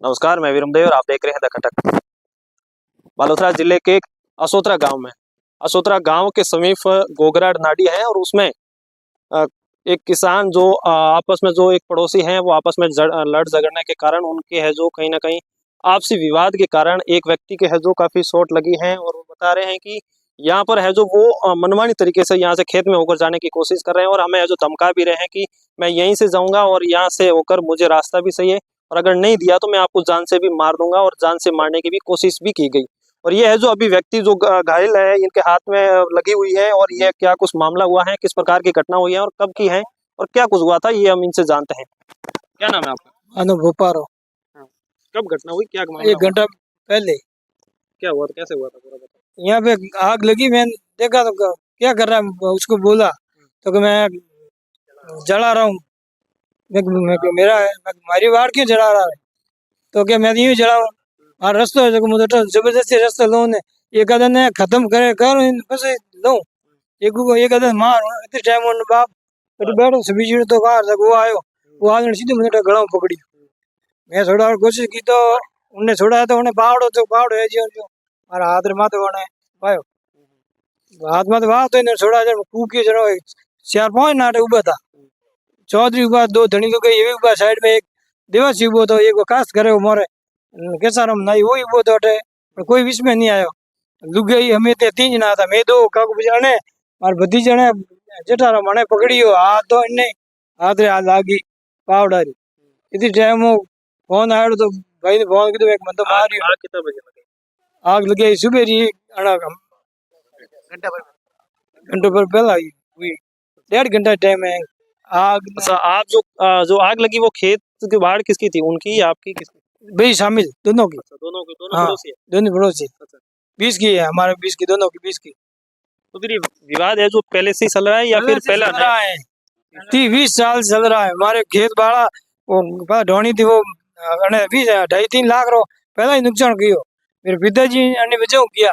नमस्कार, मैं वीरमदेव और आप देख रहे हैं द खटक। बालोतरा जिले के असोतरा गांव में असोतरा गांव के समीप गोगरा नाडी है और उसमें अ, एक किसान जो आपस में जो एक पड़ोसी हैं वो आपस में लड़ झगड़ने के कारण उनके है जो कहीं ना कहीं आपसी विवाद के कारण एक व्यक्ति के है जो काफी चोट लगी है और वो बता रहे हैं कि यहाँ पर है जो वो मनमानी तरीके से यहाँ से खेत में होकर जाने की कोशिश कर रहे हैं और हमें है जो धमका भी रहे हैं कि मैं यहीं से जाऊंगा और यहाँ से होकर मुझे रास्ता भी सही है और अगर नहीं दिया तो मैं आपको जान से भी मार दूंगा और जान से मारने की भी कोशिश भी की गई। और ये है जो अभी व्यक्ति जो घायल है इनके हाथ में लगी हुई है और ये क्या कुछ मामला हुआ है, किस प्रकार की घटना हुई है और कब की है और क्या कुछ हुआ था, ये हम इनसे जानते हैं। क्या नाम है आपका? अनुभव पारो। हाँ। कब घटना हुई, क्या मामला 1 घंटा पहले क्या हुआ था, कैसे हुआ था, पूरा बताओ। यहाँ पे आग लगी। मैंने देखा तो क्या कर रहा है, उसको बोला तो कि मैं जला रहा हूँ। मेरा है, हमारी वाड़ क्यों जला रहा है? तो क्या मैं यूं जलाऊं? और रास्ता है जो मुझे तो जबरदस्ती रास्ता लो ने एक आदन ने खत्म करे कर बस लो एक को एक आदन मार इतने टाइम उन बाप तो बैठो सभी चीज तो कार तक वो आयो। वो आदमी सीधे मुझे तो गला में पकड़ी। मैं थोड़ा और कोशिश की तो उन्हें छोड़ा तो उन्हें पावड़ो है जी जो और हाथ रे माथे वाने पायो हाथ माथे वाह तो इन्हें छोड़ा जब कूके जरो 4-5 नाटे उबा था। चौधरी उबा 2 धनी तो गई उबा साइड में एक देवासी उबो तो एक कास्ट करे वो मोरे कैसा रम नहीं वो उबो तो अटे पर कोई विश में नहीं आयो। लुगाई हमें ते 3 जना था, मैं 2 काकू बजाने और बधी जने जेठारा मने पकड़ियो हाथ तो इन्ने हाथ रे हाथ लागी पावडारी इतनी टाइम वो फोन आयो तो भाई ने फोन की तो एक मतलब मारियो। आग कितना बजे लगी? आग लगी सुबह री अड़ा घंटे पर पहला हुई 1.5 घंटा टाइम है आग। अच्छा, आप जो आग लगी वो खेत की बाढ़ किसकी थी, उनकी या आपकी, किसकी? भाई शामिल दोनों की। अच्छा, दोनों की, दोनों हाँ पड़ोसी है। दोनों पड़ोसी अच्छा, 20 की है हमारे 20 की दोनों की 20 की। तो फिर ये विवाद है जो पहले से ही चल रहा है या फिर पहला चल रहा है 20 साल चल रहा है। हमारे खेत बाड़ा वो ढोनी थी वो 2.5-3 लाख रो पहला ही नुकसान कियो। मेरे पिताजी ने बचाव किया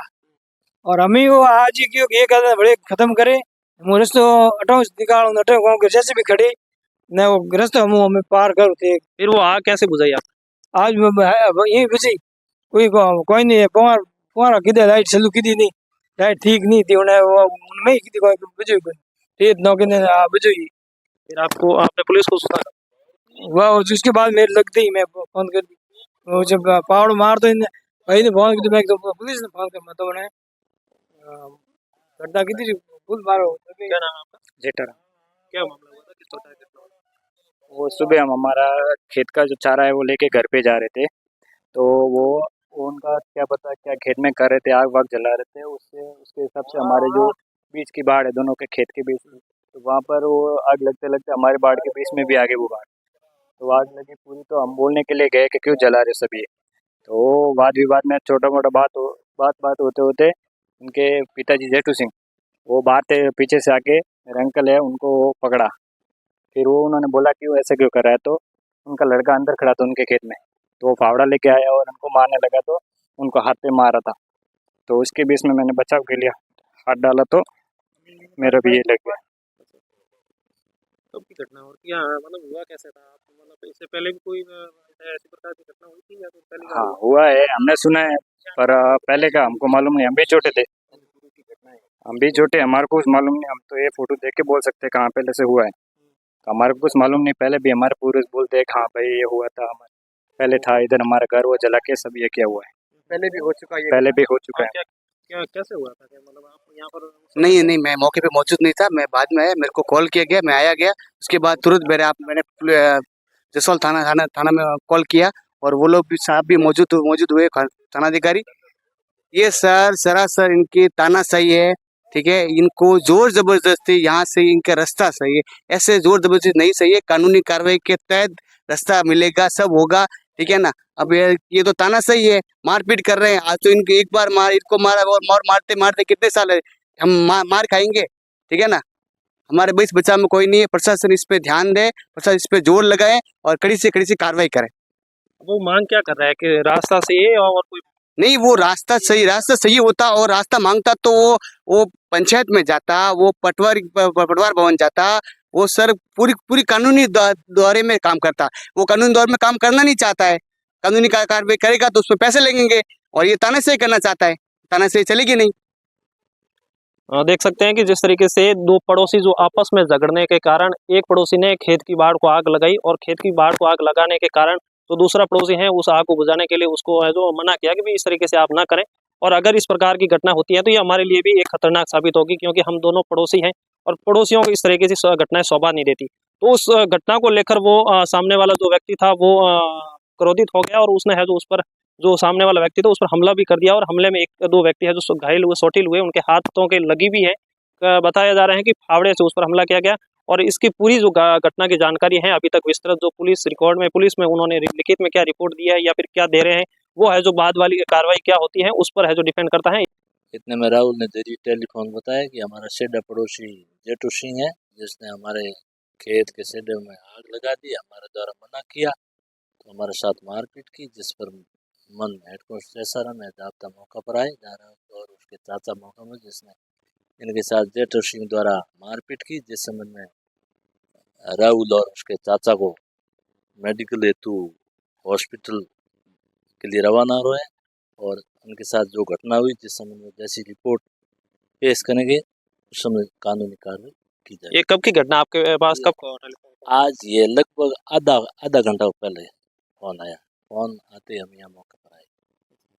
और हम ही वो आज ही क्यों ये कहते बड़े खत्म करे वो रस्तो अटाउ निकालो अटाउ गांव के जैसे भी खड़ी न वो रास्ता हम हमें पार करो थे। फिर वो आग कैसे बुझाई आप? आज यही बची कोई नहीं है पवार पवार किधर लाइट चालू की नहीं लाइट ठीक नहीं थी उन्हें वो उनमें ही की कोई बुझी कोई ठीक नौके ने बुझी। फिर आपको आपने पुलिस को सूचना वाह उसके बाद मेरे लगते ही मैं फोन कर दी वो जब पहाड़ मार तो इन्हें भाई ने फोन की तो मैं तो पुलिस ने फोन कर मैं तो उन्हें घटना की थी फुल मारो। क्या नाम है आपका? जेठरा। क्या मामला हुआ था, किस प्रकार की घटना हुई? वो सुबह हम हमारा खेत का जो चारा है वो लेके घर पे जा रहे थे तो वो उनका क्या पता क्या खेत में कर रहे थे, आग वाग जला रहे थे, उससे उसके हिसाब से हमारे जो बीच की बाड़ है दोनों के खेत के बीच में तो वहाँ पर वो आग लगते लगते हमारे बाड़ के बीच में भी आगे वो बाड़ तो आग लगी पूरी। तो हम बोलने के लिए गए कि क्यों जला रहे सभी, तो वाद विवाद में छोटा मोटा बात होते होते उनके पिताजी जेठू सिंह वो बाहर थे, पीछे से आके मेरे अंकल है उनको पकड़ा। फिर वो उन्होंने बोला कि वो ऐसा क्यों कर रहा है, तो उनका लड़का अंदर खड़ा था उनके खेत में तो वो फावड़ा लेके आया और उनको मारने लगा तो उनको हाथ पे मारा था। तो उसके बीच में मैंने बचाव के लिए हाथ डाला तो मेरा भी ये लग गया। कब की घटना और क्या मतलब हुआ कैसे था, आप मतलब इससे पहले भी कोई ऐसी प्रकार की घटना हुई थी या फिर पहली बार हाँ हुआ है, हमने सुना है पर पहले का हमको मालूम नहीं, हम भी छोटे थे, हम भी छोटे, हमारे को कुछ मालूम नहीं, हम तो ये फोटो देख के बोल सकते हैं कहाँ पहले से हुआ है, तो हमारे को कुछ मालूम नहीं। पहले भी हमारे पूर्वज बोलते हैं हाँ भाई ये हुआ था, हमारे पहले था इधर हमारा घर वो जला के सब ये किया हुआ है, पहले भी हो चुका है पहले भी हो चुका है। क्या क्या कैसे हुआ था, क्या मतलब आप यहाँ पर? नहीं मैं मौके पे मौजूद नहीं था, मैं बाद में आया, मेरे को कॉल किया गया, मैं आया गया, उसके बाद तुरंत मैंने जसवाल थाना में कॉल किया और वो लोग भी साहब भी मौजूद हुए थानाधिकारी। ये सरासर इनकी तानाशाही है, ठीक है, इनको जोर जबरदस्ती यहाँ से इनका रास्ता सही है, ऐसे जोर जबरदस्ती नहीं सही है, कानूनी कार्रवाई के तहत रास्ता मिलेगा, सब होगा, ठीक है ना। अब ये तो तानाशाही है, मारपीट कर रहे हैं, आज तो इनको एक बार इनको मारा और मारते मारते कितने साल है, हम मार खाएंगे, ठीक है ना। हमारे बीच बचाव में कोई नहीं है, प्रशासन इस पे ध्यान दे, प्रशासन इस पे जोर लगाए और कड़ी से कार्रवाई करे। वो मांग क्या कर रहा है कि रास्ता सही है और कोई नहीं, वो रास्ता सही होता और रास्ता मांगता तो वो पंचायत में जाता, वो पटवार भवन जाता, वो सर पूरी कानूनी दौरे में काम करता, वो कानूनी दौर में काम करना नहीं चाहता है, कानूनी कार्रवाई करेगा तो उसमें पैसे लगेंगे, और ये तानाशाही करना चाहता है, तानाशाही चलेगी नहीं। देख सकते हैं कि जिस तरीके से दो पड़ोसी जो आपस में झगड़ने के कारण एक पड़ोसी ने खेत की बाड़ को आग लगाई और खेत की बाड़ को आग लगाने के कारण जो दूसरा पड़ोसी है उस आग को बुझाने के लिए उसको है जो मना किया कि भी इस तरीके से आप ना करें। और अगर इस प्रकार की घटना होती है तो ये हमारे लिए भी एक खतरनाक साबित होगी, क्योंकि हम दोनों पड़ोसी हैं और पड़ोसियों को इस तरीके से घटनाएं शोभा नहीं देती। तो उस घटना को लेकर वो सामने वाला जो व्यक्ति था वो क्रोधित हो गया और उसने है जो उस पर जो सामने वाला व्यक्ति था उस पर हमला भी कर दिया। और हमले में एक दो व्यक्ति है जो घायल हुए, चोटिल हुए, उनके हाथों के लगी भी है। बताया जा रहा है कि फावड़े से उस पर हमला किया गया। और इसकी पूरी जो घटना की जानकारी है अभी तक विस्तृत जो पुलिस रिकॉर्ड में पुलिस में उन्होंने लिखित में क्या रिपोर्ट दिया है या फिर क्या दे रहे हैं वो है जो बाद वाली कार्रवाई क्या होती है उस पर है जो डिपेंड करता है। इतने में राहुल ने देरी टेलीफोन बताया कि हमारा शेडा पड़ोसी जेठू सिंह है जिसने हमारे खेत के शेडे में आग लगा दी, हमारे द्वारा मना किया तो हमारे साथ मारपीट की, जिस पर मन हेडकोर्ट जैसा मैं जाबता मौका पर आए जा रहा हूँ और उसके चाचा मौका में जिसने इनके साथ जेठू सिंह द्वारा मारपीट की, जिस संबंध में राहुल और उसके चाचा को मेडिकल हेतु हॉस्पिटल के लिए रवाना हुए और उनके साथ जो घटना हुई जिस संबंध में जैसी रिपोर्ट पेश करेंगे उस समय कानूनी कार्रवाई की जाएगी। ये कब की घटना आपके पास कब? आज ये लगभग आधा घंटा पहले फोन आया, फोन आते हम यहाँ मौके पर आए,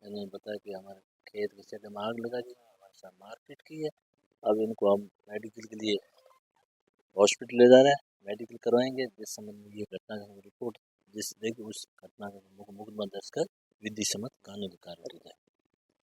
इन्होंने बताया कि हमारे खेत के शेड में आग लगा दी, हमारे साथ मारपीट की है, अब इनको हम मेडिकल के लिए हॉस्पिटल ले जा रहे हैं, मेडिकल करवाएंगे, जिस संबंध में ये घटना की रिपोर्ट जिस देगी उस घटना का मुकदमा दर्ज कर विधि सम्मत कानूनी कार्रवाई की जाए।